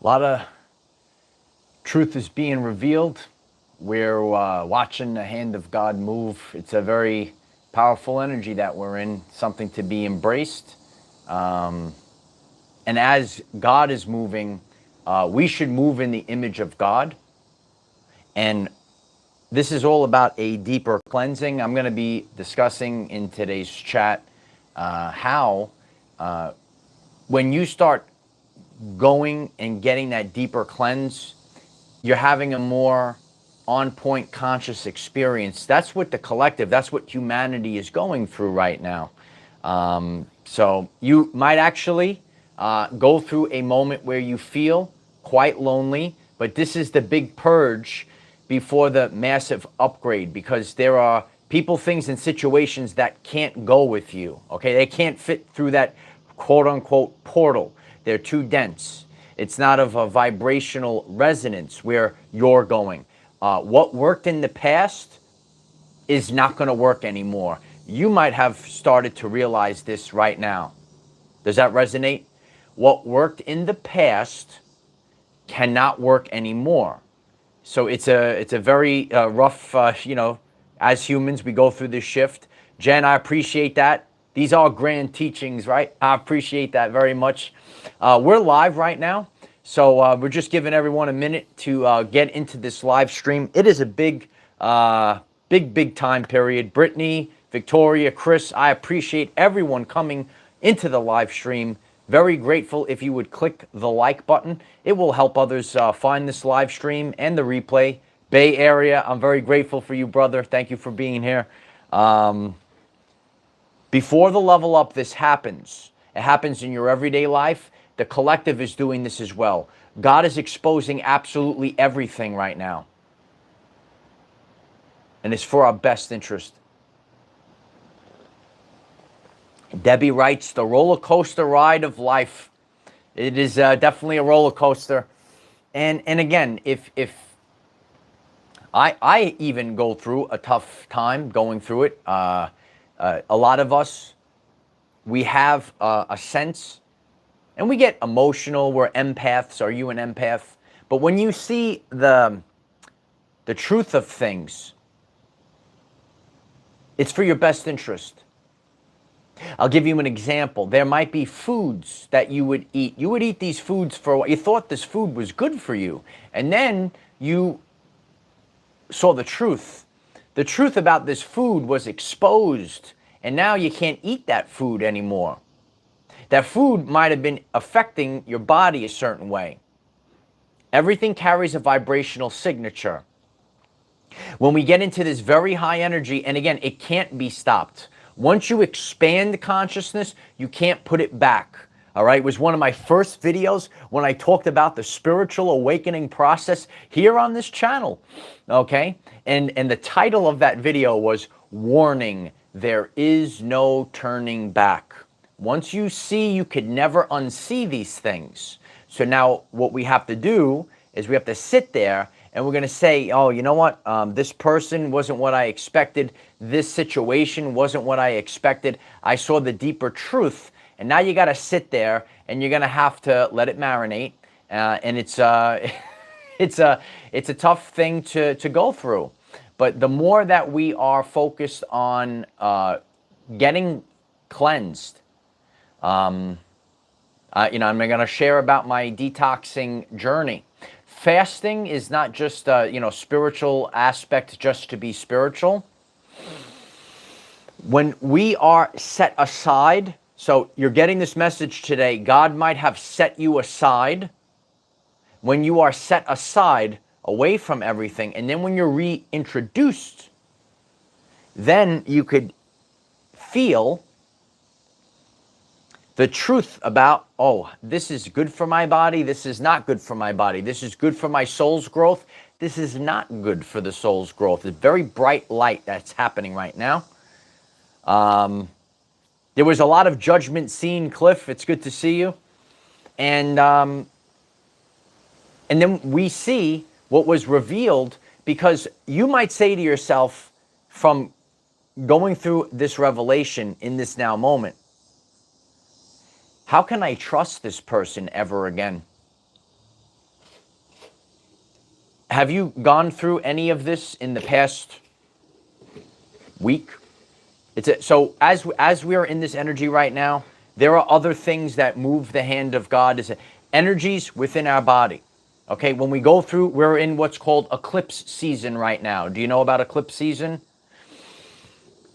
A lot of truth is being revealed. We're watching the hand of God move. It's a very powerful energy that we're in, something to be embraced. And as God is moving, we should move in the image of God. And this is all about a deeper cleansing. I'm going to be discussing in today's chat how when you start going and getting that deeper cleanse, you're having a more on-point conscious experience. That's what the collective, that's what humanity is going through right now. So you might actually go through a moment where you feel quite lonely, but this is the big purge before the massive upgrade, because there are people, things, and situations that can't go with you, okay? They can't fit through that quote-unquote portal. They're too dense. It's not of a vibrational resonance where you're going. What worked in the past is not going to work anymore. You might have started to realize this right now. Does that resonate? What worked in the past cannot work anymore. So it's a very rough, as humans, we go through this shift. Jen, I appreciate that. These are grand teachings, right? I appreciate that very much. We're live right now. So we're just giving everyone a minute to get into this live stream. It is a big time period. Brittany, Victoria, Chris, I appreciate everyone coming into the live stream. Very grateful if you would click the like button. It will help others find this live stream and the replay. Bay Area, I'm very grateful for you, brother. Thank you for being here. Before the level up, this happens. It happens in your everyday life. The collective is doing this as well. God is exposing absolutely everything right now. And it's for our best interest. Debbie writes, the roller coaster ride of life. It is definitely a roller coaster. And again, if I even go through a tough time going through it. A lot of us, we have a sense. And we get emotional. We're empaths. Are you an empath? But when you see the truth of things, it's for your best interest. I'll give you an example. There might be foods that you would eat. You would eat these foods for a while. You thought this food was good for you. And then you saw the truth. The truth about this food was exposed. And now you can't eat that food anymore. That food might have been affecting your body a certain way. Everything carries a vibrational signature. When we get into this very high energy, and again, it can't be stopped. Once you expand consciousness, you can't put it back. All right, it was one of my first videos when I talked about the spiritual awakening process here on this channel. Okay, and the title of that video was Warning, There Is No Turning Back. Once you see, you could never unsee these things. So now what we have to do is we have to sit there and we're going to say, oh, you know what? This person wasn't what I expected. This situation wasn't what I expected. I saw the deeper truth. And now you got to sit there and you're going to have to let it marinate. And it's a tough thing to go through. But the more that we are focused on getting cleansed, I'm going to share about my detoxing journey. Fasting is not just spiritual aspect just to be spiritual. When we are set aside, so you're getting this message today, God might have set you aside. When you are set aside away from everything, and then when you're reintroduced, then you could feel the truth about, oh, this is good for my body, this is not good for my body, this is good for my soul's growth, this is not good for the soul's growth. It's very bright light that's happening right now. There was a lot of judgment seen, Cliff. It's good to see you. And then we see what was revealed, because you might say to yourself, from going through this revelation in this now moment, how can I trust this person ever again? Have you gone through any of this in the past week? So as we are in this energy right now, there are other things that move the hand of God. Is energies within our body. Okay, when we go through, we're in what's called eclipse season right now. Do you know about eclipse season?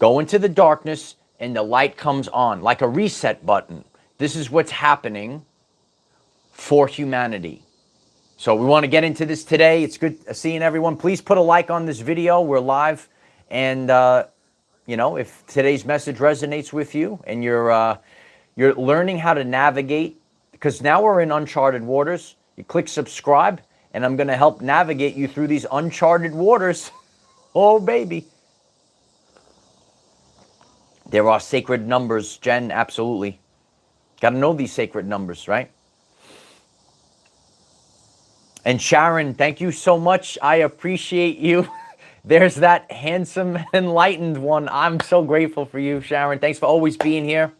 Go into the darkness and the light comes on like a reset button. This is what's happening for humanity. So we want to get into this today. It's good seeing everyone. Please put a like on this video. We're live. And, you know, if today's message resonates with you and you're learning how to navigate, because now we're in uncharted waters, you click subscribe, and I'm going to help navigate you through these uncharted waters. Oh, baby. There are sacred numbers, Jen, absolutely. Got to know these sacred numbers, right? And Sharon, thank you so much. I appreciate you. There's that handsome, enlightened one. I'm so grateful for you, Sharon. Thanks for always being here.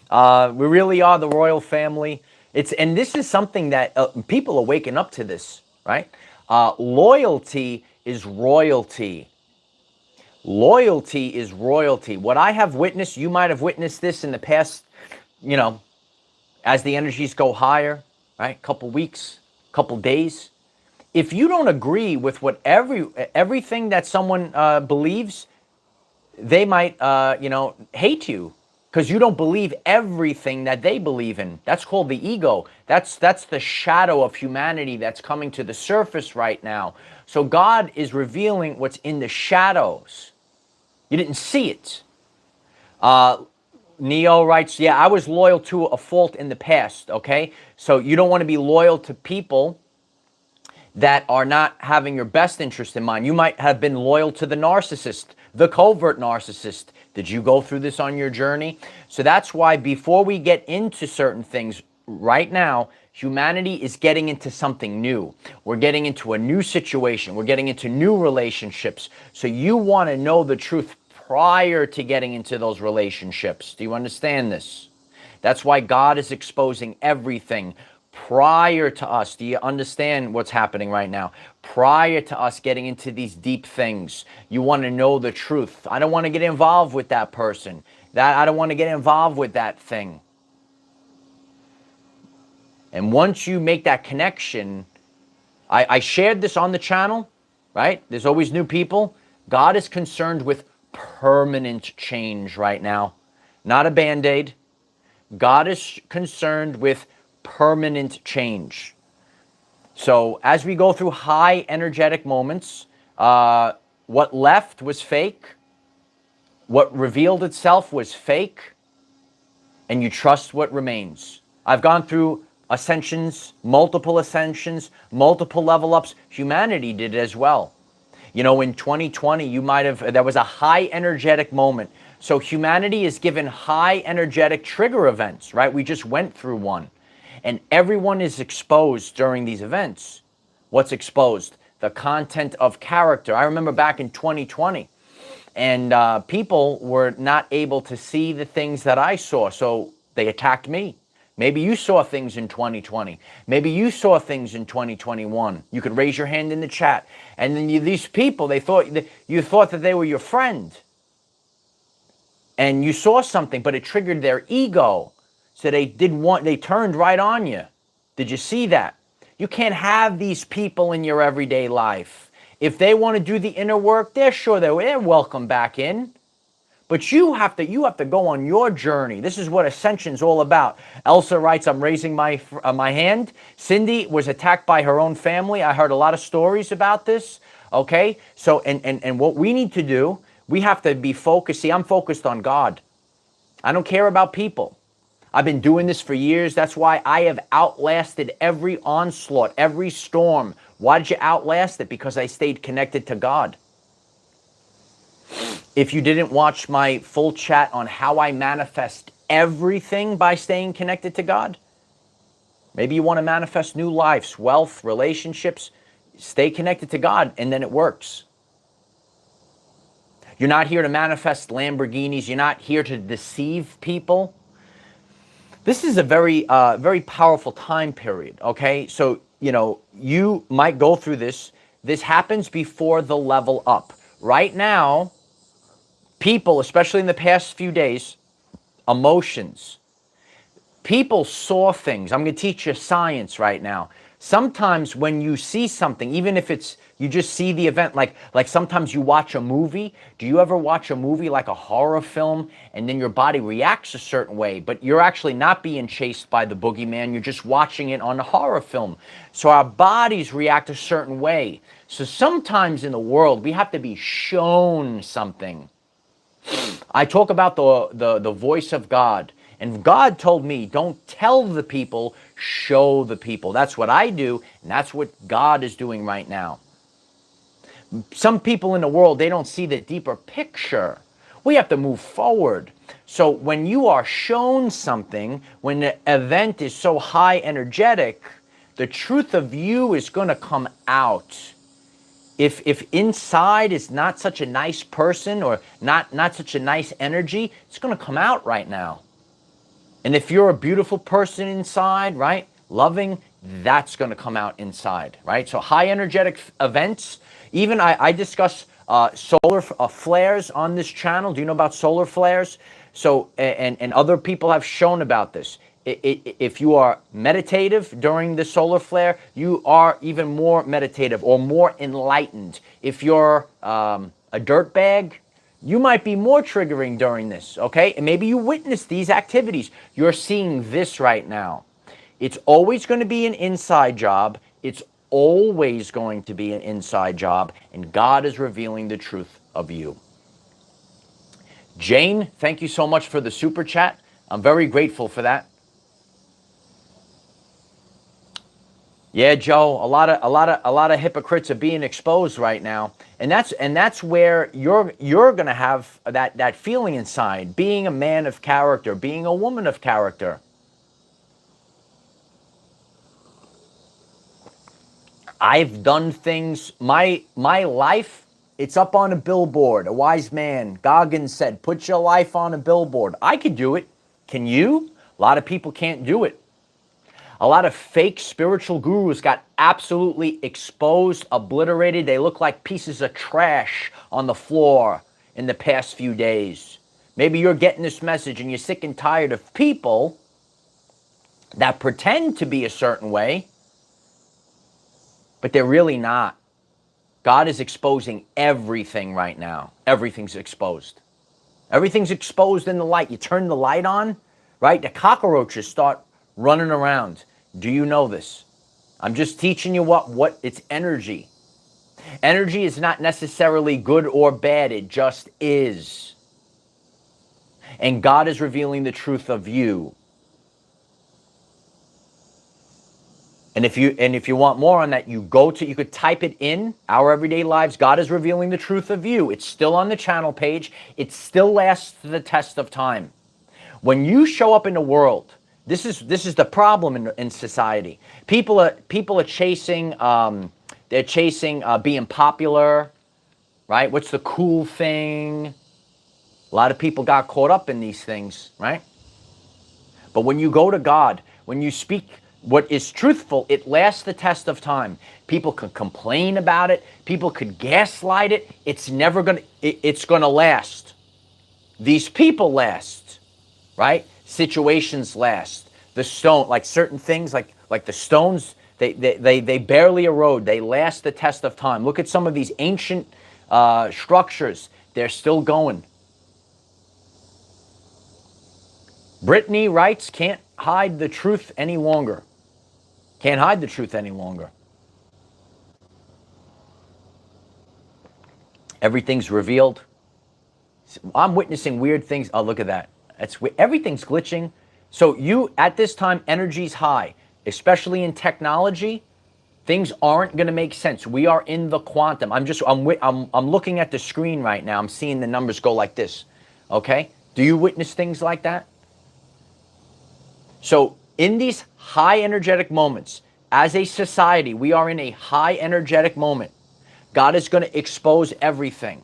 We really are the royal family. And this is something that people are waking up to this, right? Loyalty is royalty. Loyalty is royalty. What I have witnessed, you might have witnessed this in the past, you know, as the energies go higher, right? Couple weeks, couple days. If you don't agree with what everything that someone believes, they might, you know, hate you because you don't believe everything that they believe in. That's called the ego. That's the shadow of humanity that's coming to the surface right now. So God is revealing what's in the shadows. You didn't see it. Neo writes, yeah, I was loyal to a fault in the past, okay? So you don't want to be loyal to people that are not having your best interest in mind. You might have been loyal to the narcissist, the covert narcissist. Did you go through this on your journey? So that's why before we get into certain things right now, humanity is getting into something new. We're getting into a new situation. We're getting into new relationships. So you want to know the truth prior to getting into those relationships. Do you understand this? That's why God is exposing everything prior to us. Do you understand what's happening right now? Prior to us getting into these deep things, you want to know the truth. I don't want to get involved with that person. I don't want to get involved with that thing. And once you make that connection, I shared this on the channel, right? There's always new people. God is concerned with permanent change right now, not a Band-Aid. God is concerned with permanent change. So as we go through high energetic moments, what left was fake. What revealed itself was fake. And you trust what remains. I've gone through ascensions, multiple level ups. Humanity did as well. You know, in 2020, there was a high energetic moment. So humanity is given high energetic trigger events, right? We just went through one. And everyone is exposed during these events. What's exposed? The content of character. I remember back in 2020, and people were not able to see the things that I saw, so they attacked me. Maybe you saw things in 2020. Maybe you saw things in 2021. You could raise your hand in the chat. And then these people, you thought that they were your friend. And you saw something, but it triggered their ego. So they turned right on you. Did you see that? You can't have these people in your everyday life. If they want to do the inner work, they're welcome back in. But you have to go on your journey. This is what ascension's all about. Elsa writes, I'm raising my hand. Cindy was attacked by her own family. I heard a lot of stories about this. Okay? So, and what we need to do, we have to be focused. See, I'm focused on God. I don't care about people. I've been doing this for years. That's why I have outlasted every onslaught, every storm. Why did you outlast it? Because I stayed connected to God. If you didn't watch my full chat on how I manifest everything by staying connected to God, maybe you want to manifest new lives, wealth, relationships, stay connected to God, and then it works. You're not here to manifest Lamborghinis. You're not here to deceive people. This is a very, very powerful time period, okay? So, you know, you might go through this. this happens before the level up. Right now, people, especially in the past few days, emotions, people saw things. I'm going to teach you science right now. Sometimes when you see something, even if it's you just see the event, like sometimes you watch a movie. Do you ever watch a movie like a horror film and then your body reacts a certain way, but you're actually not being chased by the boogeyman, you're just watching it on a horror film. So our bodies react a certain way. So sometimes in the world we have to be shown something. I talk about the voice of God. And God told me, don't tell the people, show the people. That's what I do, and that's what God is doing right now. Some people in the world, they don't see the deeper picture. We have to move forward. So when you are shown something, when the event is so high energetic, the truth of you is going to come out. If inside is not such a nice person or not such a nice energy, it's going to come out right now. And if you're a beautiful person inside, right, loving, that's going to come out inside, right? So high energetic events, even I discuss solar flares on this channel. Do you know about solar flares? So, and other people have shown about this. If you are meditative during the solar flare, you are even more meditative or more enlightened. If you're a dirtbag, you might be more triggering during this, okay? And maybe you witness these activities. You're seeing this right now. It's always going to be an inside job. It's always going to be an inside job. And God is revealing the truth of you. Jane, thank you so much for the super chat. I'm very grateful for that. Yeah, Joe, a lot of hypocrites are being exposed right now, and that's where you're gonna have that feeling inside, being a man of character, being a woman of character. I've done things. My life, it's up on a billboard. A wise man, Goggins, said, "Put your life on a billboard." I could do it. Can you? A lot of people can't do it. A lot of fake spiritual gurus got absolutely exposed, obliterated. They look like pieces of trash on the floor in the past few days. Maybe you're getting this message and you're sick and tired of people that pretend to be a certain way, but they're really not. God is exposing everything right now. Everything's exposed. Everything's exposed in the light. You turn the light on, right? The cockroaches start running around. Do you know this? I'm just teaching you what it's energy. Energy is not necessarily good or bad. It just is. And God is revealing the truth of you. And if you want more on that, you could type it in, Our Everyday Lives, God is revealing the truth of you. It's still on the channel page. It still lasts the test of time. When you show up in the world, this is the problem in society. People are chasing being popular, right? What's the cool thing? A lot of people got caught up in these things, right? But when you go to God, when you speak what is truthful, it lasts the test of time. People could complain about it. People could gaslight it. It's gonna last. These people last, right? Situations last. The stone, like certain things, like the stones, they barely erode. They last the test of time. Look at some of these ancient structures. They're still going. Brittany writes, can't hide the truth any longer. Can't hide the truth any longer. Everything's revealed. I'm witnessing weird things. Oh, look at that. Everything's glitching. So at this time, energy's high, especially in technology. Things aren't going to make sense. We are in the quantum. I'm looking at the screen right now. I'm seeing the numbers go like this. Okay? Do you witness things like that? So in these high energetic moments, as a society, we are in a high energetic moment. God is going to expose everything.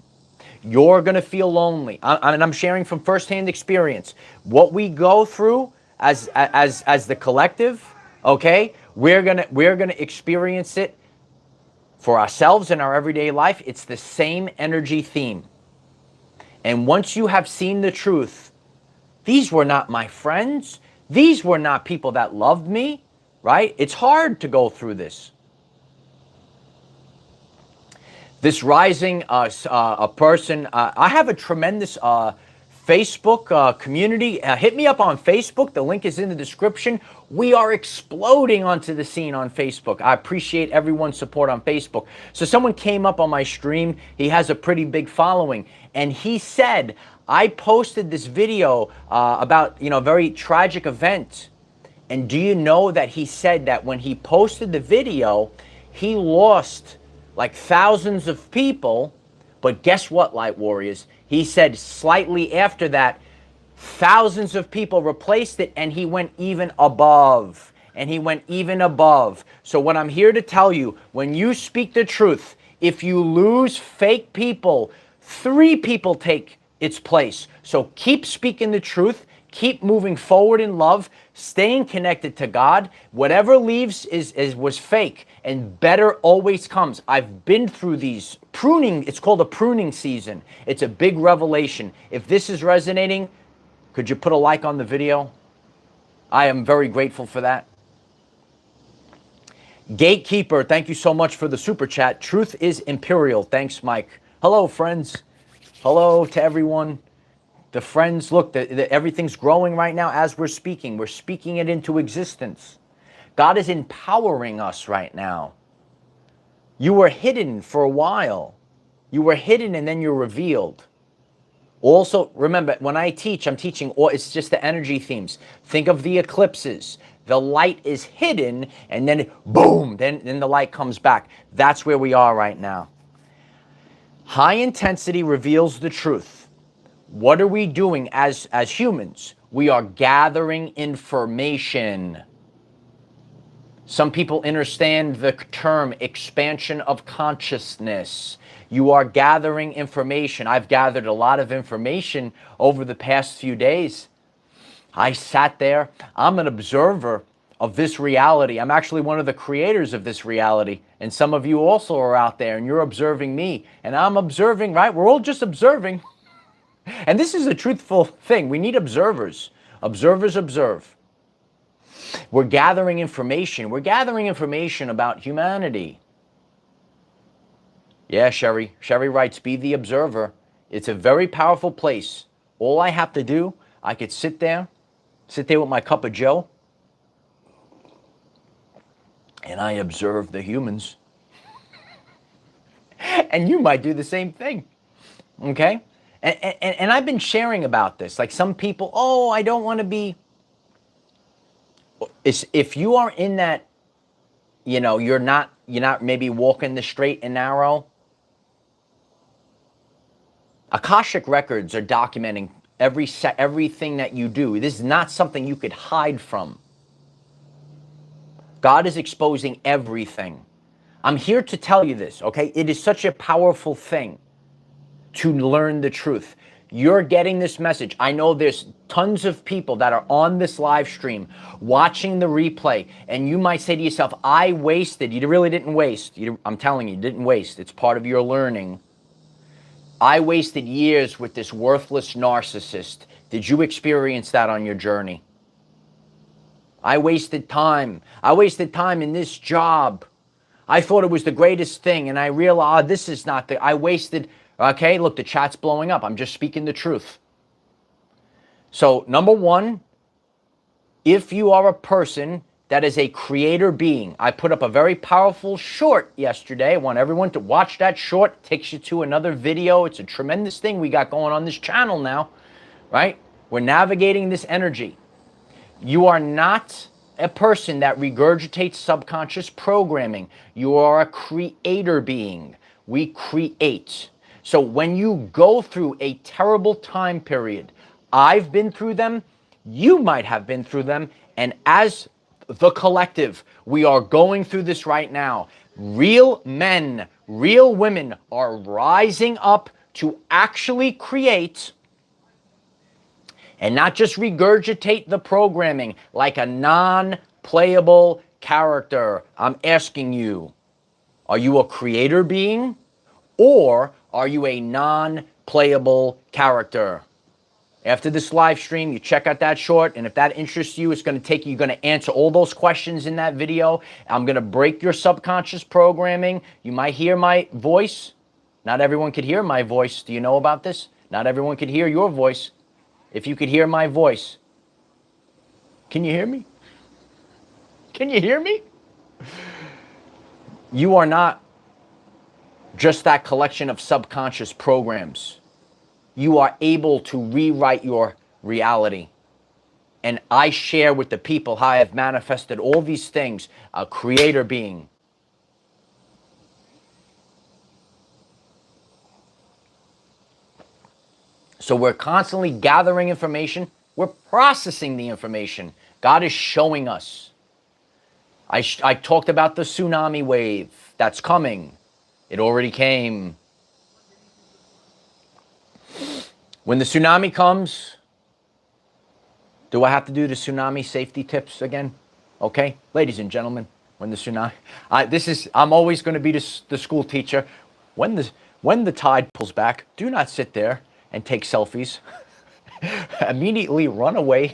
You're going to feel lonely. And I'm sharing from firsthand experience. What we go through as the collective, okay, we're gonna experience it For ourselves in our everyday life, it's the same energy theme. And once you have seen the truth, these were not my friends. These were not people that loved me, right? It's hard to go through this. This rising a person, I have a tremendous Facebook community. Hit me up on Facebook. The link is in the description. We are exploding onto the scene on Facebook. I appreciate everyone's support on Facebook. So someone came up on my stream. He has a pretty big following. And he said, I posted this video about, a very tragic event. And do you know that he said that when he posted the video, he lost like thousands of people, but guess what, Light Warriors? He said slightly after that, thousands of people replaced it, and he went even above, and he went even above. So what I'm here to tell you, when you speak the truth, if you lose fake people, 3 people take its place. So keep speaking the truth. Keep moving forward in love, staying connected to God. Whatever leaves was fake, and better always comes. I've been through these. Pruning, it's called a pruning season. It's a big revelation. If this is resonating, could you put a like on the video? I am very grateful for that. Gatekeeper, thank you so much for the super chat. Truth is imperial. Thanks, Mike. Hello, friends. Hello to everyone. The friends, look, everything's growing right now as we're speaking. We're speaking it into existence. God is empowering us right now. You were hidden for a while. You were hidden and then you're revealed. Also, remember, when I teach, I'm teaching, it's just the energy themes. Think of the eclipses. The light is hidden and then boom, then the light comes back. That's where we are right now. High intensity reveals the truth. What are we doing as humans? We are gathering information. Some people understand the term expansion of consciousness. You are gathering information. I've gathered a lot of information over the past few days. I sat there. I'm an observer of this reality. I'm actually one of the creators of this reality. And some of you also are out there and you're observing me. And I'm observing, right? We're all just observing. And this is a truthful thing. We need observers. Observers observe. We're gathering information. We're gathering information about humanity. Yeah, Sherry. Sherry writes, be the observer. It's a very powerful place. All I have to do, I could sit there with my cup of joe, and I observe the humans. And you might do the same thing. Okay? And I've been sharing about this. Like some people, I don't want to be. If you are in that, you're not maybe walking the straight and narrow. Akashic records are documenting everything that you do. This is not something you could hide from. God is exposing everything. I'm here to tell you this, okay? It is such a powerful thing to learn the truth. You're getting this message. I know there's tons of people that are on this live stream watching the replay, and you might say to yourself, I wasted. You really didn't waste. I'm telling you, you didn't waste. It's part of your learning. I wasted years with this worthless narcissist. Did you experience that on your journey? I wasted time. I wasted time in this job. I thought it was the greatest thing, and I realized, this is not I wasted. Okay, look, the chat's blowing up. I'm just speaking the truth. So, number one, if you are a person that is a creator being, I put up a very powerful short yesterday. I want everyone to watch that short. It takes you to another video. It's a tremendous thing we got going on this channel now, right? We're navigating this energy. You are not a person that regurgitates subconscious programming. You are a creator being. We create. So when you go through a terrible time period, I've been through them, you might have been through them, and as the collective, we are going through this right now. Real men, real women are rising up to actually create and not just regurgitate the programming like a non-playable character. I'm asking you, Are you a creator being, or are you a non-playable character? After this live stream, you check out that short, and if that interests you, it's going to take you, you're going to answer all those questions in that video. I'm going to break your subconscious programming. You might hear my voice. Not everyone could hear my voice. Do you know about this? Not everyone could hear your voice. If you could hear my voice, can you hear me? Can you hear me? You are not just that collection of subconscious programs. You are able to rewrite your reality. And I share with the people how I have manifested all these things, a creator being. So we're constantly gathering information. We're processing the information. God is showing us. I talked about the tsunami wave that's coming. It already came. When the tsunami comes, do I have to do the tsunami safety tips again? Okay, ladies and gentlemen, when the tsunami, I'm always going to be the school teacher. When the tide pulls back, do not sit there and take selfies. Immediately run away.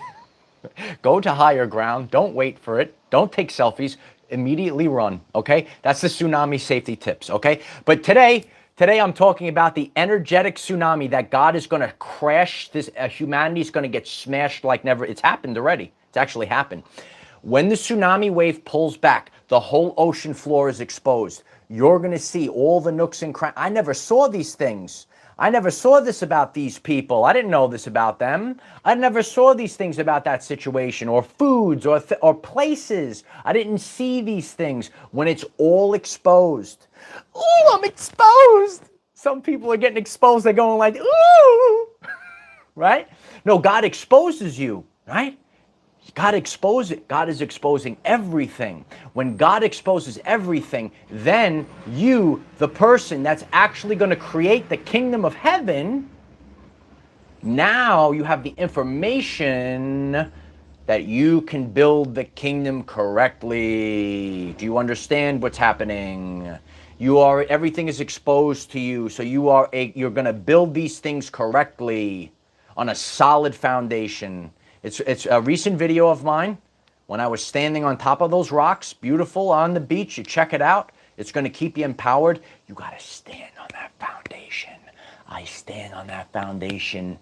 Go to higher ground. Don't wait for it. Don't take selfies. Immediately run. Okay, that's the tsunami safety tips. Okay, but today I'm talking about the energetic tsunami that God is going to crash. This humanity is going to get smashed like never. It's happened already. It's actually happened. When the tsunami wave pulls back, the whole ocean floor is exposed. You're going to see all the nooks and crannies. I never saw these things. I never saw this about these people. I didn't know this about them. I never saw these things about that situation, or foods, or places. I didn't see these things when it's all exposed. Ooh, I'm exposed. Some people are getting exposed. They're going like, ooh, right? No, God exposes you, right? God exposes it. God is exposing everything. When God exposes everything, then you, the person that's actually going to create the kingdom of heaven, now you have the information that you can build the kingdom correctly. Do you understand what's happening? Everything is exposed to you, so you're going to build these things correctly on a solid foundation. It's a recent video of mine when I was standing on top of those rocks, beautiful on the beach. You check it out. It's going to keep you empowered. You got to stand on that foundation. I stand on that foundation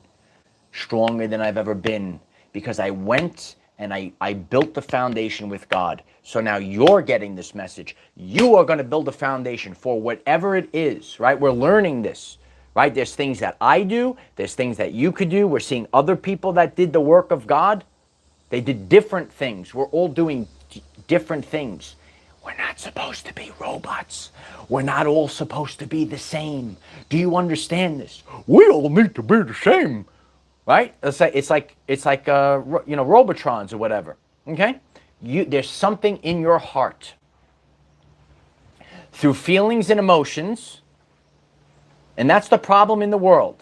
stronger than I've ever been, because I went and I built the foundation with God. So now you're getting this message. You are going to build a foundation for whatever it is, right? We're learning this. Right? There's things that I do. There's things that you could do. We're seeing other people that did the work of God. They did different things. We're all doing different things. We're not supposed to be robots. We're not all supposed to be the same. Do you understand this? We all need to be the same. Right? It's like Robotrons or whatever. Okay? There's something in your heart. Through feelings and emotions. And that's the problem in the world.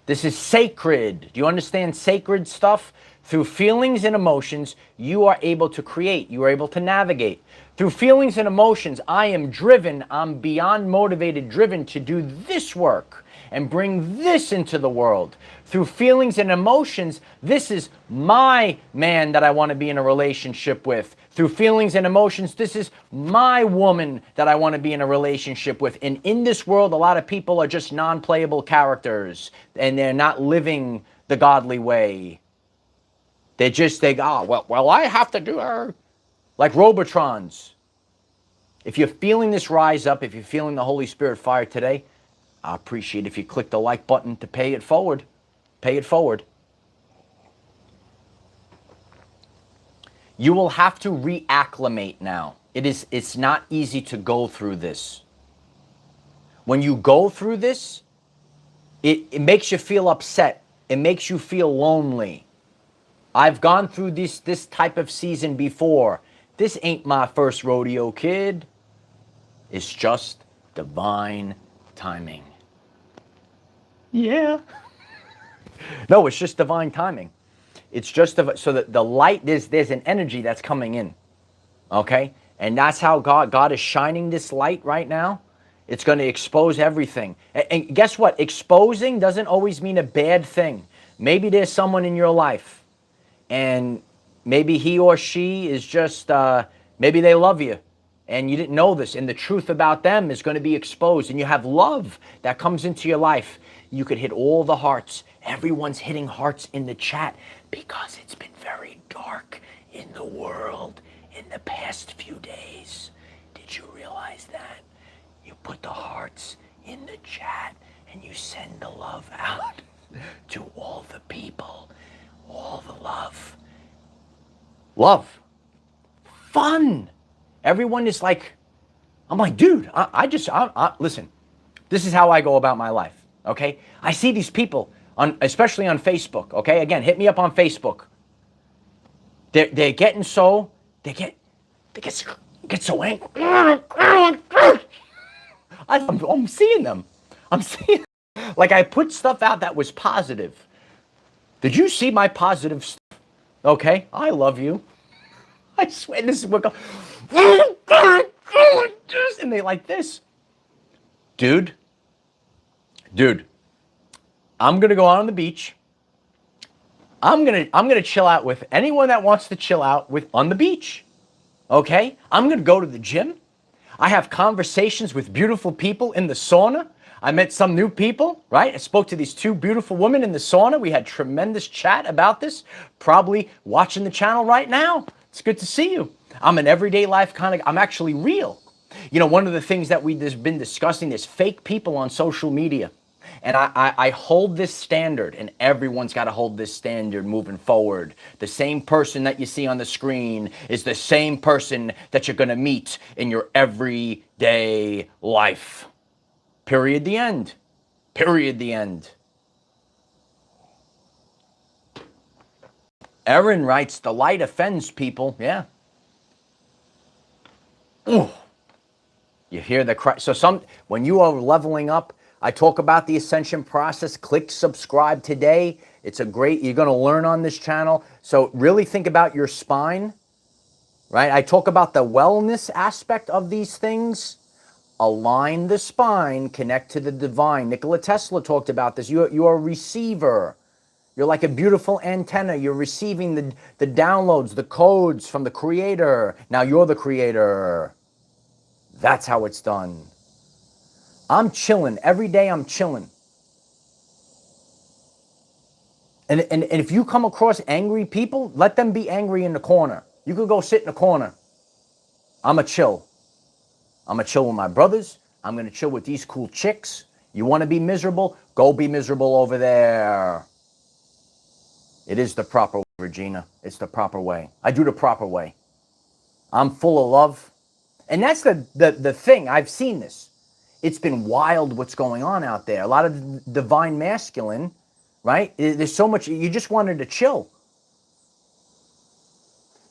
This is sacred. Do you understand sacred stuff? Through feelings and emotions, you are able to create. You are able to navigate. Through feelings and emotions, I am driven. I'm beyond motivated, driven to do this work and bring this into the world. Through feelings and emotions, this is my man that I want to be in a relationship with. Through feelings and emotions, this is my woman that I want to be in a relationship with. And in this world, a lot of people are just non-playable characters, and they're not living the godly way. They just think, well, I have to do her. Like Robotrons. If you're feeling this rise up, if you're feeling the Holy Spirit fire today, I appreciate if you click the like button to pay it forward. Pay it forward. You will have to reacclimate now. It's not easy to go through this. When you go through this, it makes you feel upset. It makes you feel lonely. I've gone through this type of season before. This ain't my first rodeo, kid. It's just divine timing. Yeah. No, it's just divine timing. It's just so that the light, there's an energy that's coming in. Okay? And that's how God is shining this light right now. It's going to expose everything. And guess what? Exposing doesn't always mean a bad thing. Maybe there's someone in your life, and maybe he or she is just, maybe they love you, and you didn't know this, and the truth about them is going to be exposed, and you have love that comes into your life. You could hit all the hearts. Everyone's hitting hearts in the chat because it's been very dark in the world in the past few days. Did you realize that? You put the hearts in the chat and you send the love out to all the people. All the love. Love. Fun. Everyone is like, I'm like, dude, listen, this is how I go about my life, okay? I see these people, especially on Facebook, okay? Again, hit me up on Facebook. They're getting so, they get so angry. I'm seeing them. Like I put stuff out that was positive. Did you see my positive stuff? Okay, I love you. I swear this is what goes. And they like this. Dude, I'm gonna go out on the beach. I'm gonna chill out with anyone that wants to chill out with on the beach. Okay? I'm gonna go to the gym. I have conversations with beautiful people in the sauna. I met some new people, right? I spoke to these two beautiful women in the sauna. We had tremendous chat about this. Probably watching the channel right now. It's good to see you. I'm an everyday life kind of, I'm actually real. You know, one of the things that we've been discussing is fake people on social media. And I hold this standard, and everyone's got to hold this standard moving forward. The same person that you see on the screen is the same person that you're going to meet in your everyday life. Period, the end. Period, the end. Erin writes, the light offends people. Yeah. Ooh. You hear the cry. So when you are leveling up, I talk about the ascension process. Click subscribe today. It's you're going to learn on this channel. So really think about your spine, right? I talk about the wellness aspect of these things. Align the spine, connect to the divine. Nikola Tesla talked about this. You're a receiver. You're like a beautiful antenna. You're receiving the downloads, the codes from the creator. Now you're the creator. That's how it's done. I'm chilling. Every day I'm chilling. And if you come across angry people, let them be angry in the corner. You could go sit in the corner. I'm a chill. I'm going to chill with my brothers. I'm going to chill with these cool chicks. You want to be miserable? Go be miserable over there. It is the proper way, Regina. It's the proper way. I do the proper way. I'm full of love. And that's the thing. I've seen this. It's been wild what's going on out there. A lot of divine masculine, right? There's so much. You just wanted to chill.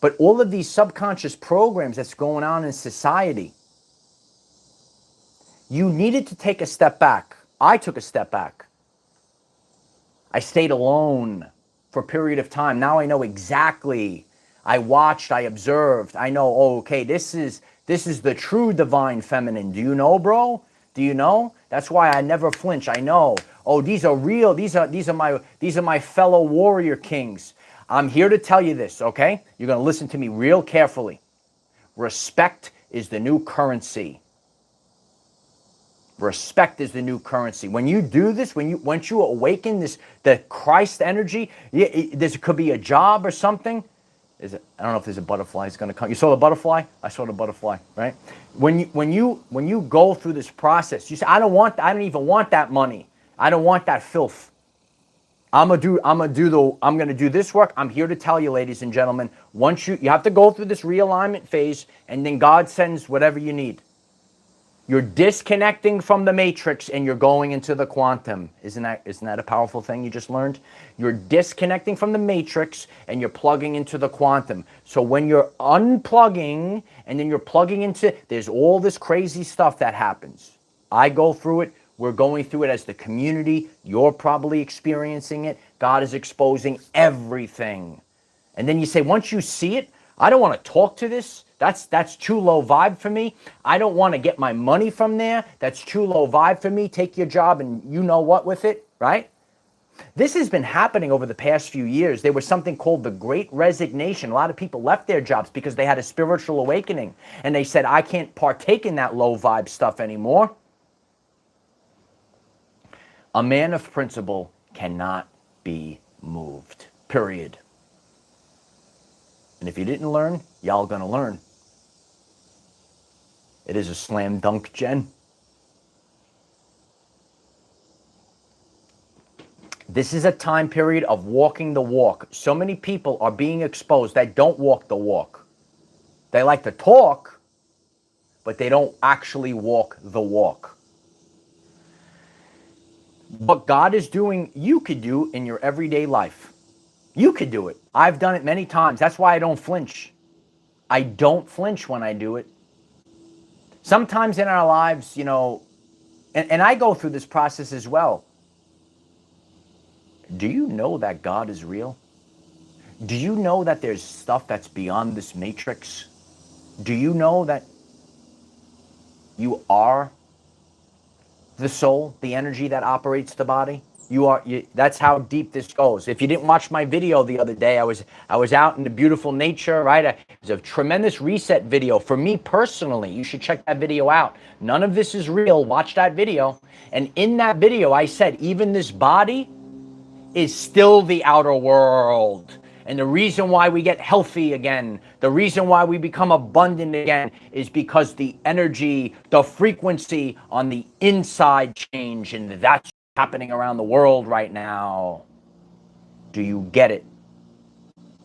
But all of these subconscious programs that's going on in society, you needed to take a step back. I took a step back. I stayed alone for a period of time. Now I know exactly. I watched, I observed. I know, oh, okay, this is the true divine feminine. Do you know, bro? Do you know? That's why I never flinch. I know. Oh, these are real. These are my fellow warrior kings. I'm here to tell you this, okay? You're going to listen to me real carefully. Respect is the new currency. Respect is the new currency. When you do this, once you awaken the Christ energy, this could be a job or something. I don't know if there's a butterfly that's going to come. You saw the butterfly? I saw the butterfly, right? When you go through this process, you say, I don't even want that money. I don't want that filth. I'm gonna do this work. I'm here to tell you, ladies and gentlemen, once you have to go through this realignment phase, and then God sends whatever you need. You're disconnecting from the matrix and you're going into the quantum. Isn't that a powerful thing you just learned? You're disconnecting from the matrix and you're plugging into the quantum. So when you're unplugging and then you're plugging into, there's all this crazy stuff that happens. I go through it. We're going through it as the community. You're probably experiencing it. God is exposing everything. And then you say, once you see it, I don't want to talk to this. That's too low vibe for me. I don't want to get my money from there. That's too low vibe for me. Take your job and you know what with it, right? This has been happening over the past few years. There was something called the Great Resignation. A lot of people left their jobs because they had a spiritual awakening. And they said, I can't partake in that low vibe stuff anymore. A man of principle cannot be moved, period. And if you didn't learn, y'all gonna learn. It is a slam dunk, Jen. This is a time period of walking the walk. So many people are being exposed that don't walk the walk. They like to talk, but they don't actually walk the walk. What God is doing, you could do in your everyday life. You could do it. I've done it many times. That's why I don't flinch. I don't flinch when I do it. Sometimes in our lives, you know, and I go through this process as well. Do you know that God is real? Do you know that there's stuff that's beyond this matrix? Do you know that you are the soul, the energy that operates the body? That's how deep this goes. If you didn't watch my video the other day, I was out in the beautiful nature, right? It was a tremendous reset video for me personally. You should check that video out. None of this is real. Watch that video. And in that video, I said, even this body is still the outer world. And the reason why we get healthy again, the reason why we become abundant again is because the energy, the frequency on the inside change. And that's happening around the world right now. Do you get it?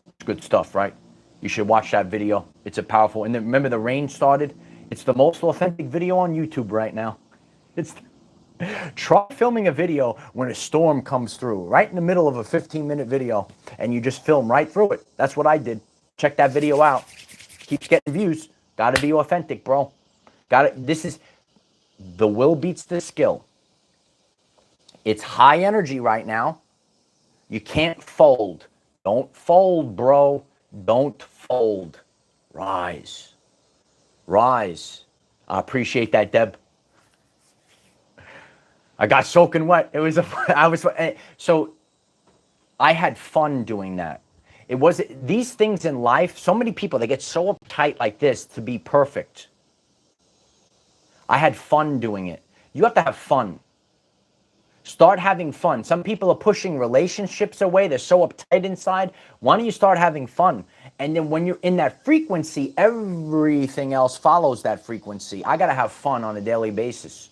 It's good stuff, right? You should watch that video. It's a powerful, and then remember the rain started. It's the most authentic video on YouTube right now. Try filming a video when a storm comes through, right in the middle of a 15-minute video, and you just film right through it. That's what I did. Check that video out. Keeps getting views. Got to be authentic, bro. Got it. This is the will beats the skill. It's high energy right now. You can't fold. Don't fold, bro. Don't fold. Rise. Rise. I appreciate that, Deb. I got soaking wet. So I had fun doing that. It was these things in life, so many people, they get so uptight like this to be perfect. I had fun doing it. You have to have fun. Start having fun. Some people are pushing relationships away. They're so uptight inside. Why don't you start having fun? And then when you're in that frequency, everything else follows that frequency. I got to have fun on a daily basis.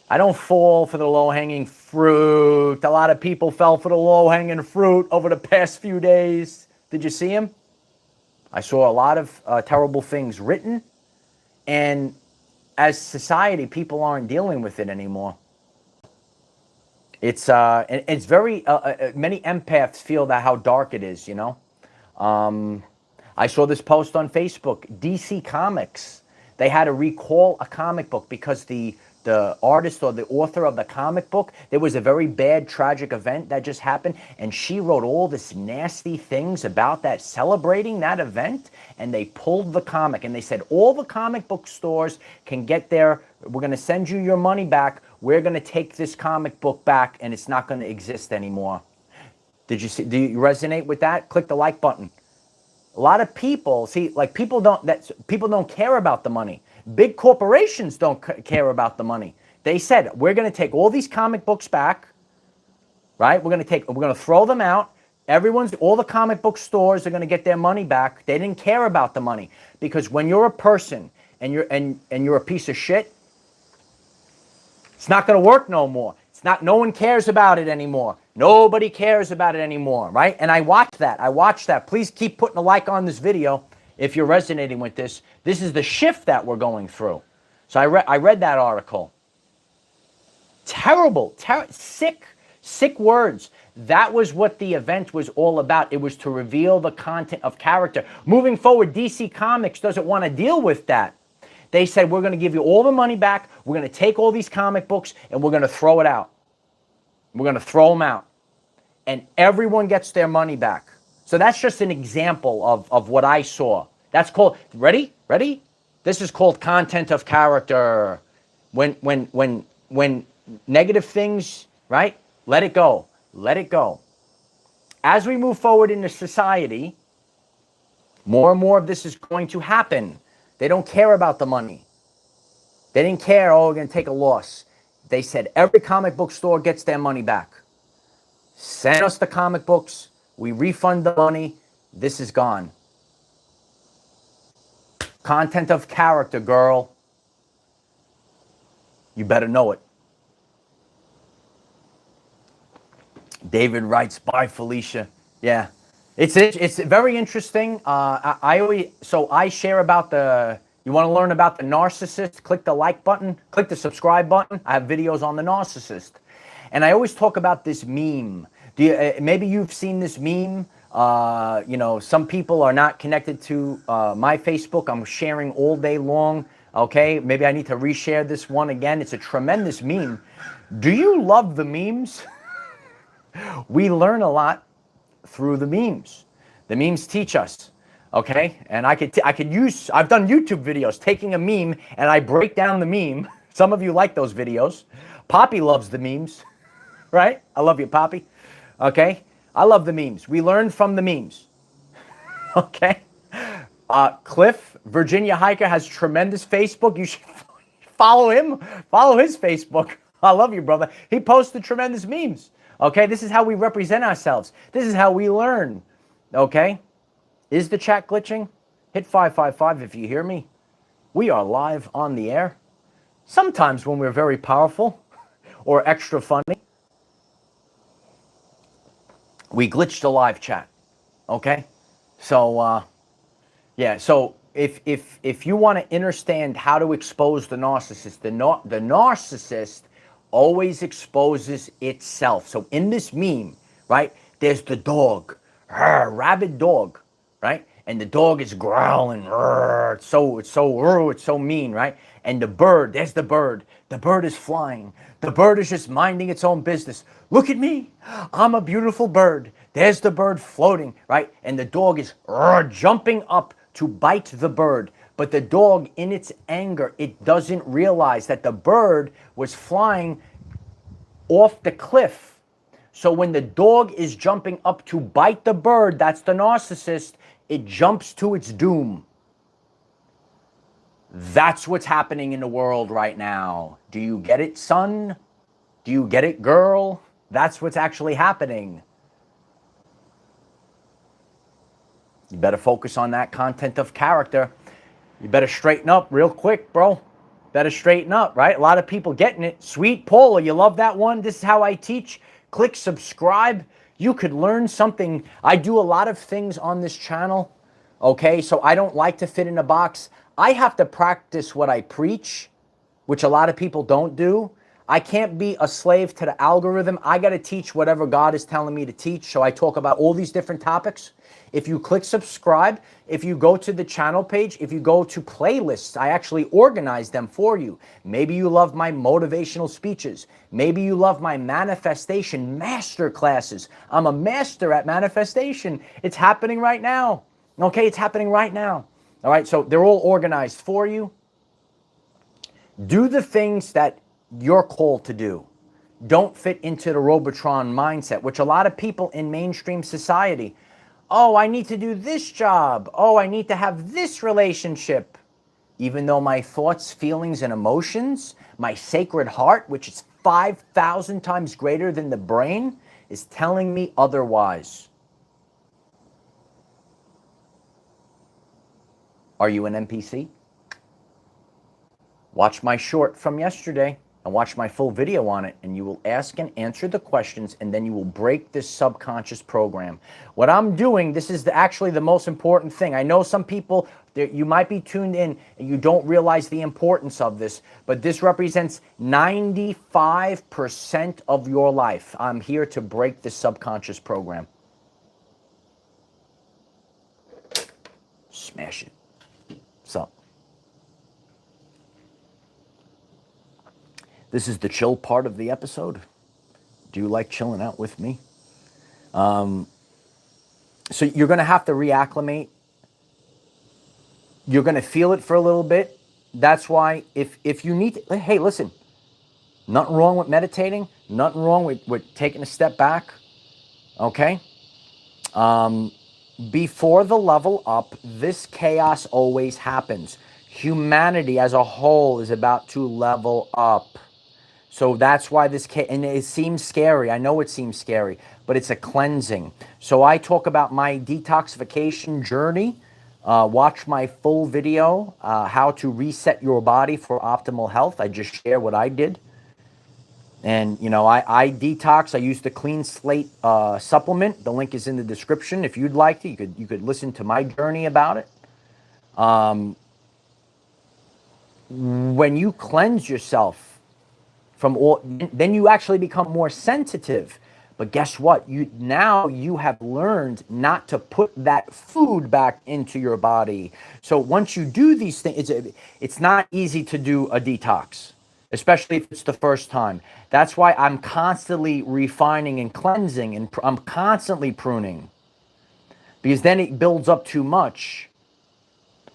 I don't fall for the low-hanging fruit. A lot of people fell for the low-hanging fruit over the past few days. Did you see them? I saw a lot of terrible things written. And as society, people aren't dealing with it anymore. It's very, many empaths feel that how dark it is, you know. I saw this post on Facebook, DC Comics. They had to recall a comic book because the artist or the author of the comic book, there was a very bad, tragic event that just happened, and she wrote all this nasty things about that, celebrating that event, and they pulled the comic, and they said, all the comic book stores can get their, we're going to send you your money back, we're going to take this comic book back, and it's not going to exist anymore. Did you see, do you resonate with that? Click the like button. A lot of people, see, like people don't care about the money. Big corporations don't care about the money. They said, we're going to take all these comic books back, right? We're going to throw them out. All the comic book stores are going to get their money back. They didn't care about the money because when you're a person and you're a piece of shit, it's not going to work no more. No one cares about it anymore. Nobody cares about it anymore, right? And I watched that. Please keep putting a like on this video if you're resonating with this. This is the shift that we're going through. So I read that article. Terrible, sick words. That was what the event was all about. It was to reveal the content of character. Moving forward, DC Comics doesn't want to deal with that. They said, we're going to give you all the money back. We're going to take all these comic books and we're going to throw it out. We're going to throw them out. And everyone gets their money back. So that's just an example of what I saw. That's called, ready? Ready? This is called content of character. When negative things, right? Let it go. Let it go. As we move forward into society, more and more of this is going to happen. They don't care about the money. They didn't care, oh, we're going to take a loss. They said every comic book store gets their money back. Send us the comic books. We refund the money. This is gone. Content of character, girl. You better know it. David writes, bye, Felicia. Yeah. It's very interesting. I share about you want to learn about the narcissist, click the like button, click the subscribe button. I have videos on the narcissist. And I always talk about this meme. Maybe you've seen this meme. Some people are not connected to my Facebook. I'm sharing all day long. Okay, maybe I need to reshare this one again. It's a tremendous meme. Do you love the memes? We learn a lot through the memes. The memes teach us, okay? And I've done YouTube videos taking a meme and I break down the meme. Some of you like those videos. Poppy loves the memes, right? I love you, Poppy. Okay? I love the memes. We learn from the memes. Okay? Cliff, Virginia Hiker, has tremendous Facebook. You should follow him. Follow his Facebook. I love you, brother. He posted tremendous memes. Okay, this is how we represent ourselves. This is how we learn. Okay? Is the chat glitching? Hit 555 if you hear me. We are live on the air. Sometimes when we're very powerful or extra funny, we glitch the live chat. Okay? So, yeah, so if you want to understand how to expose the narcissist, the narcissist always exposes itself. So in this meme, right, there's the dog, rabid dog, right? And the dog is growling, it's so mean, right? And the bird, there's the bird. The bird is flying. The bird is just minding its own business. Look at me. I'm a beautiful bird. There's the bird floating, right? And the dog is jumping up to bite the bird. But the dog, in its anger, it doesn't realize that the bird was flying off the cliff. So when the dog is jumping up to bite the bird, that's the narcissist, it jumps to its doom. That's what's happening in the world right now. Do you get it, son? Do you get it, girl? That's what's actually happening. You better focus on that content of character. You better straighten up real quick, bro. Better straighten up, right? A lot of people getting it. Sweet Paula, you love that one? This is how I teach. Click subscribe. You could learn something. I do a lot of things on this channel, okay? So I don't like to fit in a box. I have to practice what I preach, which a lot of people don't do. I can't be a slave to the algorithm. I got to teach whatever God is telling me to teach. So I talk about all these different topics. If you click subscribe, if you go to the channel page, if you go to playlists, I actually organize them for you. Maybe you love my motivational speeches. Maybe you love my manifestation master classes. I'm a master at manifestation. It's happening right now. Okay, it's happening right now. All right, so they're all organized for you. Do the things that you're called to do. Don't fit into the Robotron mindset, which a lot of people in mainstream society, oh, I need to do this job. Oh, I need to have this relationship. Even though my thoughts, feelings, and emotions, my sacred heart, which is 5,000 times greater than the brain, is telling me otherwise. Are you an NPC? Watch my short from yesterday and watch my full video on it, and you will ask and answer the questions, and then you will break this subconscious program. What I'm doing, this is actually the most important thing. I know some people, you might be tuned in and you don't realize the importance of this, but this represents 95% of your life. I'm here to break this subconscious program. Smash it. So, this is the chill part of the episode. Do you like chilling out with me? So you're going to have to reacclimate. You're going to feel it for a little bit. That's why if you need to, hey, listen, nothing wrong with meditating, nothing wrong with taking a step back, okay? Before the level up, this chaos always happens. Humanity as a whole is about to level up. So that's why and it seems scary. I know it seems scary, but it's a cleansing. So I talk about my detoxification journey. Watch my full video, how to reset your body for optimal health. I just share what I did. And, you know, I detox. I use the Clean Slate supplement. The link is in the description. If you'd like to, you could listen to my journey about it. When you cleanse yourself from all, then you actually become more sensitive. But guess what? Now you have learned not to put that food back into your body. So once you do these things, it's not easy to do a detox, especially if it's the first time. That's why I'm constantly refining and cleansing, and I'm constantly pruning, because then it builds up too much.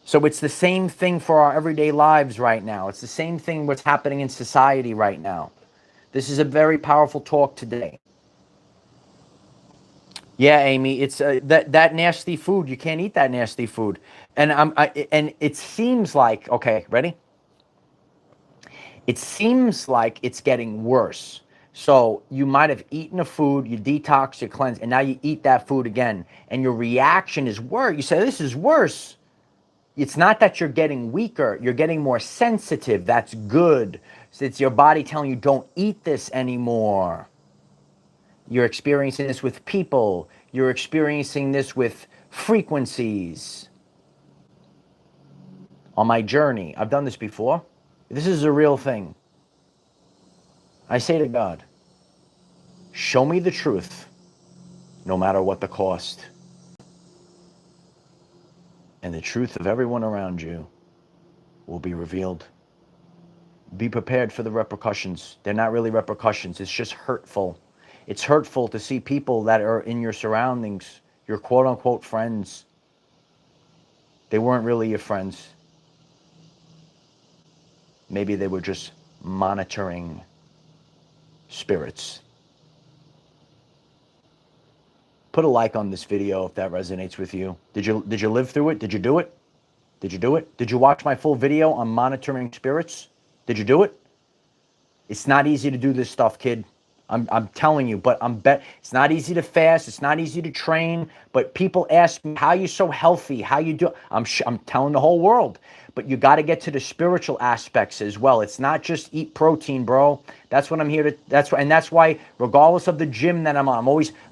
So it's the same thing for our everyday lives right now. It's the same thing what's happening in society right now. This is a very powerful talk today. Yeah, Amy, it's that nasty food. You can't eat that nasty food, and and it seems like, okay, ready? It seems like it's getting worse. So you might have eaten a food, you detox, you cleanse, and now you eat that food again, and your reaction is worse. You say, "This is worse." It's not that you're getting weaker; you're getting more sensitive. That's good. So it's your body telling you, "Don't eat this anymore." You're experiencing this with people. You're experiencing this with frequencies. On my journey, I've done this before. This is a real thing. I say to God, show me the truth, no matter what the cost. And the truth of everyone around you will be revealed. Be prepared for the repercussions. They're not really repercussions. It's just hurtful. It's hurtful to see people that are in your surroundings, your quote-unquote friends. They weren't really your friends. Maybe they were just monitoring spirits. Put a like on this video if that resonates with you. Did you live through it? Did you do it? Did you do it? Did you watch my full video on monitoring spirits? Did you do it? It's not easy to do this stuff, kid. I'm telling you, but it's not easy to fast. It's not easy to train. But people ask me, how are you so healthy? How you do? I'm telling the whole world. But you got to get to the spiritual aspects as well. It's not just eat protein, bro. That's what I'm here to. That's why, regardless of the gym that I'm on,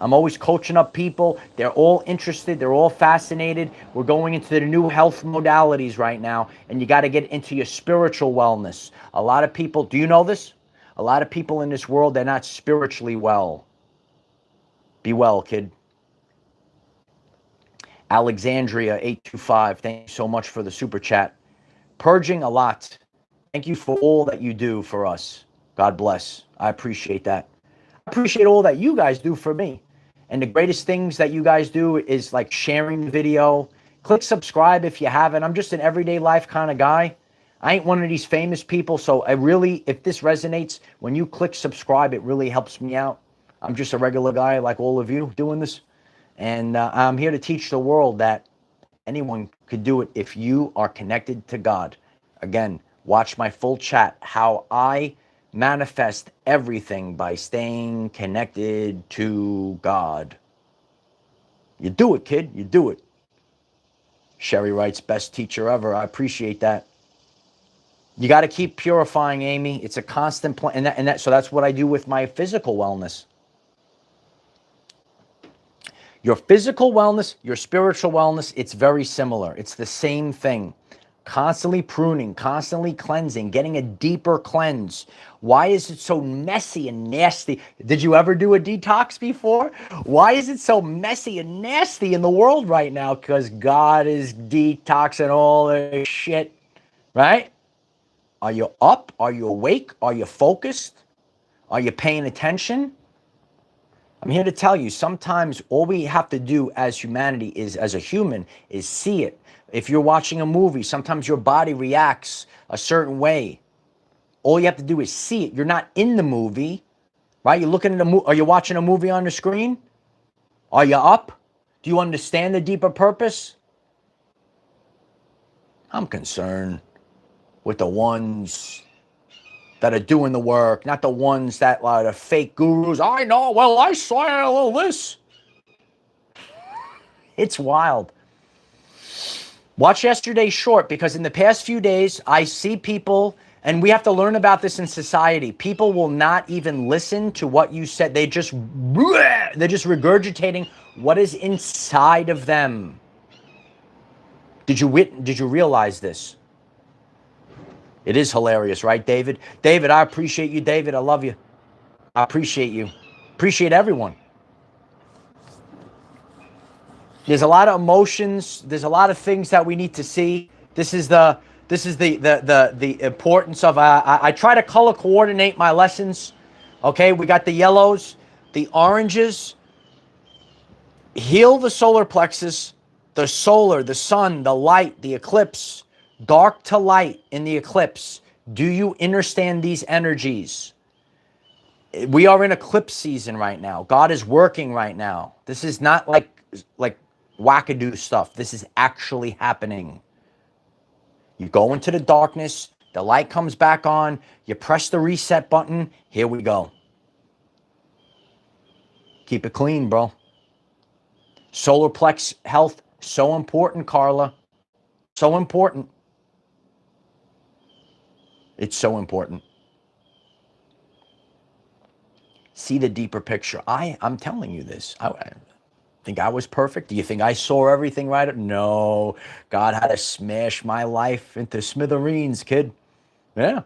I'm always coaching up people. They're all interested. They're all fascinated. We're going into the new health modalities right now, and you got to get into your spiritual wellness. A lot of people. Do you know this? A lot of people in this world, they're not spiritually well. Be well, kid. Alexandria 825, thank you so much for the super chat. Purging a lot. Thank you for all that you do for us. God bless. I appreciate that. I appreciate all that you guys do for me. And the greatest things that you guys do is like sharing the video. Click subscribe if you haven't. I'm just an everyday life kind of guy. I ain't one of these famous people, so if this resonates, when you click subscribe, it really helps me out. I'm just a regular guy like all of you doing this. And I'm here to teach the world that anyone could do it if you are connected to God. Again, watch my full chat, how I manifest everything by staying connected to God. You do it, kid. You do it. Sherry writes, best teacher ever. I appreciate that. You got to keep purifying, Amy. It's a constant plan. So that's what I do with my physical wellness. Your physical wellness, your spiritual wellness, it's very similar. It's the same thing. Constantly pruning, constantly cleansing, getting a deeper cleanse. Why is it so messy and nasty? Did you ever do a detox before? Why is it so messy and nasty in the world right now? Because God is detoxing all the shit, right? Are you up? Are you awake? Are you focused? Are you paying attention? I'm here to tell you, sometimes all we have to do as humanity is, as a human, is see it. If you're watching a movie, sometimes your body reacts a certain way. All you have to do is see it. You're not in the movie, right? You're looking at are you watching a movie on the screen? Are you up? Do you understand the deeper purpose? I'm concerned with the ones that are doing the work, not the ones that are the fake gurus. I know, well, I saw all this. It's wild. Watch yesterday's short, because in the past few days, I see people, and we have to learn about this in society. People will not even listen to what you said. They're just regurgitating what is inside of them. Did you realize this? It is hilarious, right, David? David, I appreciate you, David. I love you. I appreciate you. Appreciate everyone. There's a lot of emotions. There's a lot of things that we need to see. This is the importance of. I try to color coordinate my lessons. Okay, we got the yellows, the oranges. Heal the solar plexus, the solar, the sun, the light, the eclipse, dark to light in the eclipse. Do you understand these energies? We are in eclipse season right now. God is working right now. This is not like wackadoo stuff. This is actually happening. You go into the darkness, the light comes back on, you press the reset button, here we go. Keep it clean, bro. Solar plex health, so important, Carla. So important. It's so important. See the deeper picture. I'm telling you this. I think I was perfect? Do you think I saw everything right? No. God had to smash my life into smithereens, kid. Yeah.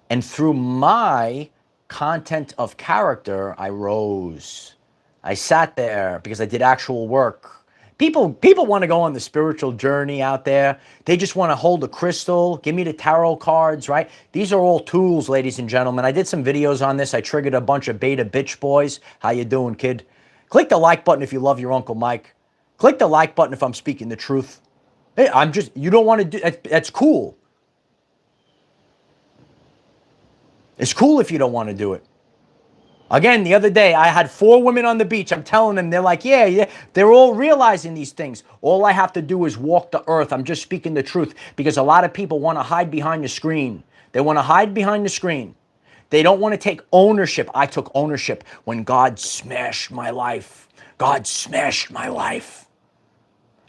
And through my content of character, I rose. I sat there because I did actual work. People want to go on the spiritual journey out there. They just want to hold a crystal, give me the tarot cards, right? These are all tools, ladies and gentlemen. I did some videos on this. I triggered a bunch of beta bitch boys. How you doing, kid? Click the like button if you love your Uncle Mike. Click the like button if I'm speaking the truth. Hey, you don't want to do, that's cool. It's cool if you don't want to do it. Again, the other day, I had 4 women on the beach. I'm telling them, they're like, yeah, they're all realizing these things. All I have to do is walk the earth. I'm just speaking the truth, because a lot of people want to hide behind the screen. They want to hide behind the screen. They don't want to take ownership. I took ownership when God smashed my life. God smashed my life.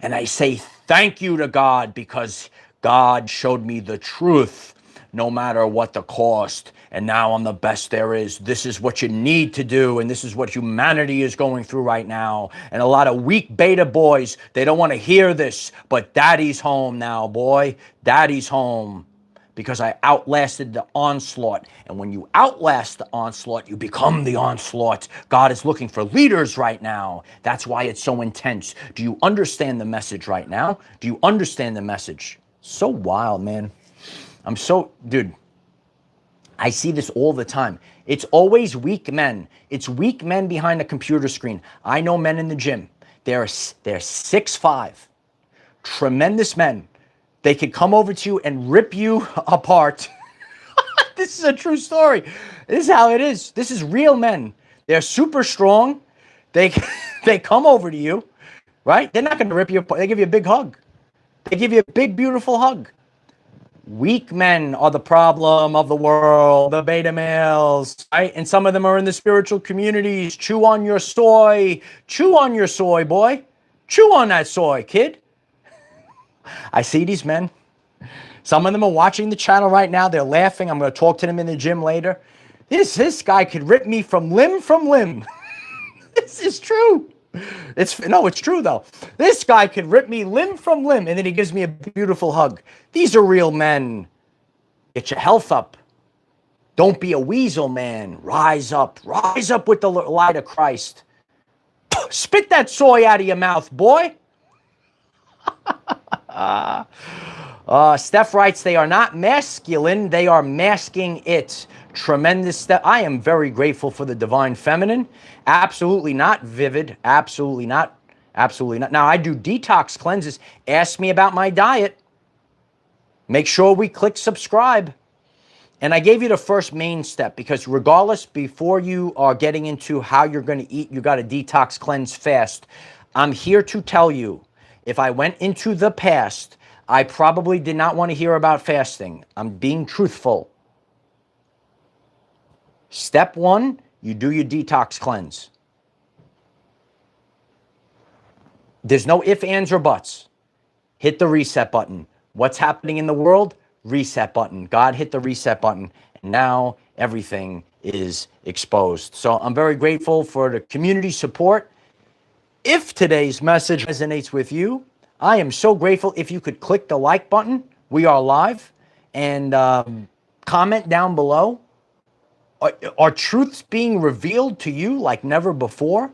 And I say thank you to God, because God showed me the truth, no matter what the cost. And now I'm the best there is. This is what you need to do, and this is what humanity is going through right now. And a lot of weak beta boys, they don't want to hear this, but daddy's home now, boy. Daddy's home. Because I outlasted the onslaught. And when you outlast the onslaught, you become the onslaught. God is looking for leaders right now. That's why it's so intense. Do you understand the message right now? Do you understand the message? So wild, man. Dude, I see this all the time. It's always weak men. It's weak men behind a computer screen. I know men in the gym. They're 6'5", tremendous men. They could come over to you and rip you apart. This is a true story. This is how it is. This is real men. They're super strong. They come over to you, right? They're not going to rip you apart. They give you a big hug. They give you a big, beautiful hug. Weak men are the problem of the world, the beta males, right? And some of them are in the spiritual communities. Chew on your soy. Chew on your soy, boy. Chew on that soy, kid. I see these men. Some of them are watching the channel right now. They're laughing. I'm going to talk to them in the gym later. This guy could rip me from limb. This is true. It's true though. This guy could rip me limb from limb, and then he gives me a beautiful hug. These are real men. Get your health up. Don't be a weasel, man. Rise up. Rise up with the light of Christ. Spit that soy out of your mouth, boy. Steph writes, they are not masculine, they are masking it. Tremendous step. I am very grateful for the divine feminine. Absolutely not, Vivid. Absolutely not. Absolutely not. Now, I do detox cleanses. Ask me about my diet. Make sure we click subscribe. And I gave you the first main step because regardless, before you are getting into how you're going to eat, you got to detox, cleanse, fast. I'm here to tell you, if I went into the past, I probably did not want to hear about fasting. I'm being truthful. Step one, you do your detox cleanse. There's no ifs, ands, or buts. Hit the reset button. What's happening in the world? Reset button. God hit the reset button. And now everything is exposed. So I'm very grateful for the community support. If today's message resonates with you, I am so grateful if you could click the like button. We are live. And comment down below. Are truths being revealed to you like never before?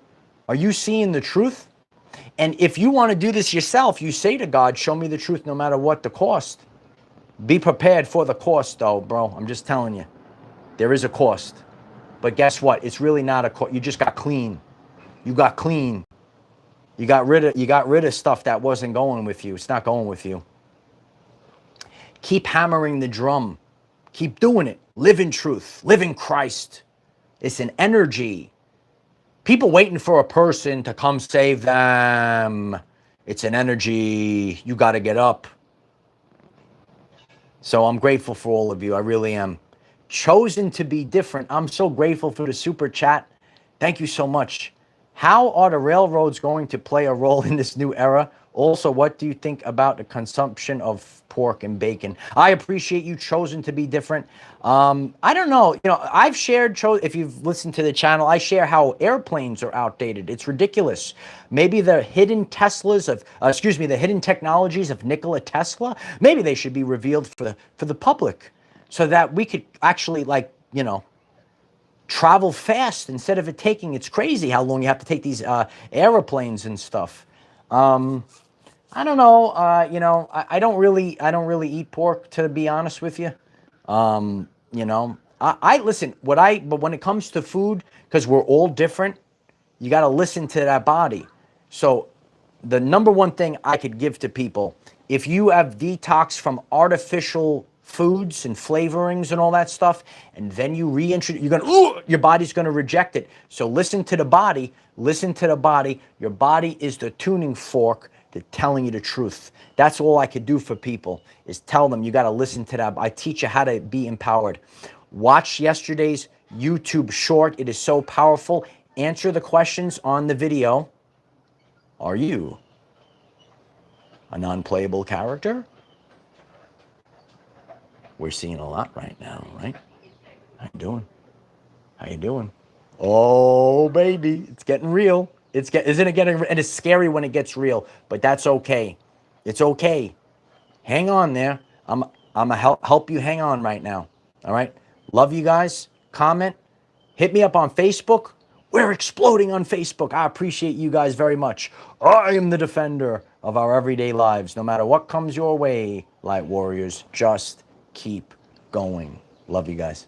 Are you seeing the truth? And if you want to do this yourself, you say to God, show me the truth no matter what the cost. Be prepared for the cost, though, bro. I'm just telling you. There is a cost. But guess what? It's really not a cost. You just got clean. You got clean. You got rid of stuff that wasn't going with you. It's not going with you. Keep hammering the drum. Keep doing it. Live in truth. Live in Christ. It's an energy. People waiting for a person to come save them. It's an energy. You got to get up. So I'm grateful for all of you. I really am. Chosen to be different. I'm so grateful for the super chat. Thank you so much. How are the railroads going to play a role in this new era? Also, what do you think about the consumption of pork and bacon? I appreciate you chosen to be different. I don't know. You know, I've shared, if you've listened to the channel, I share how airplanes are outdated. It's ridiculous. Maybe the hidden Teslas of, the hidden technologies of Nikola Tesla, maybe they should be revealed for the public so that we could actually, like, you know, travel fast instead of it taking, it's crazy how long you have to take these airplanes and stuff. I don't know, you know, I don't really eat pork, to be honest with you. You know, I listen, but when it comes to food, because we're all different, you got to listen to that body. So the number one thing I could give to people, if you have detox from artificial foods and flavorings and all that stuff, and then you reintroduce, your body's going to reject it. So listen to the body. Listen to the body. Your body is the tuning fork to telling you the truth. That's all I could do for people, is tell them you got to listen to that. I teach you how to be empowered. Watch yesterday's YouTube short. It is so powerful. Answer the questions on the video. Are you a non-playable character? We're seeing a lot right now, right? How you doing? How you doing? Oh, baby, it's getting real. Isn't it getting? And it's scary when it gets real, but that's okay. It's okay. Hang on there. I'm gonna help you hang on right now. All right. Love you guys. Comment. Hit me up on Facebook. We're exploding on Facebook. I appreciate you guys very much. I am the defender of our everyday lives. No matter what comes your way, light warriors, just keep going. Love you guys.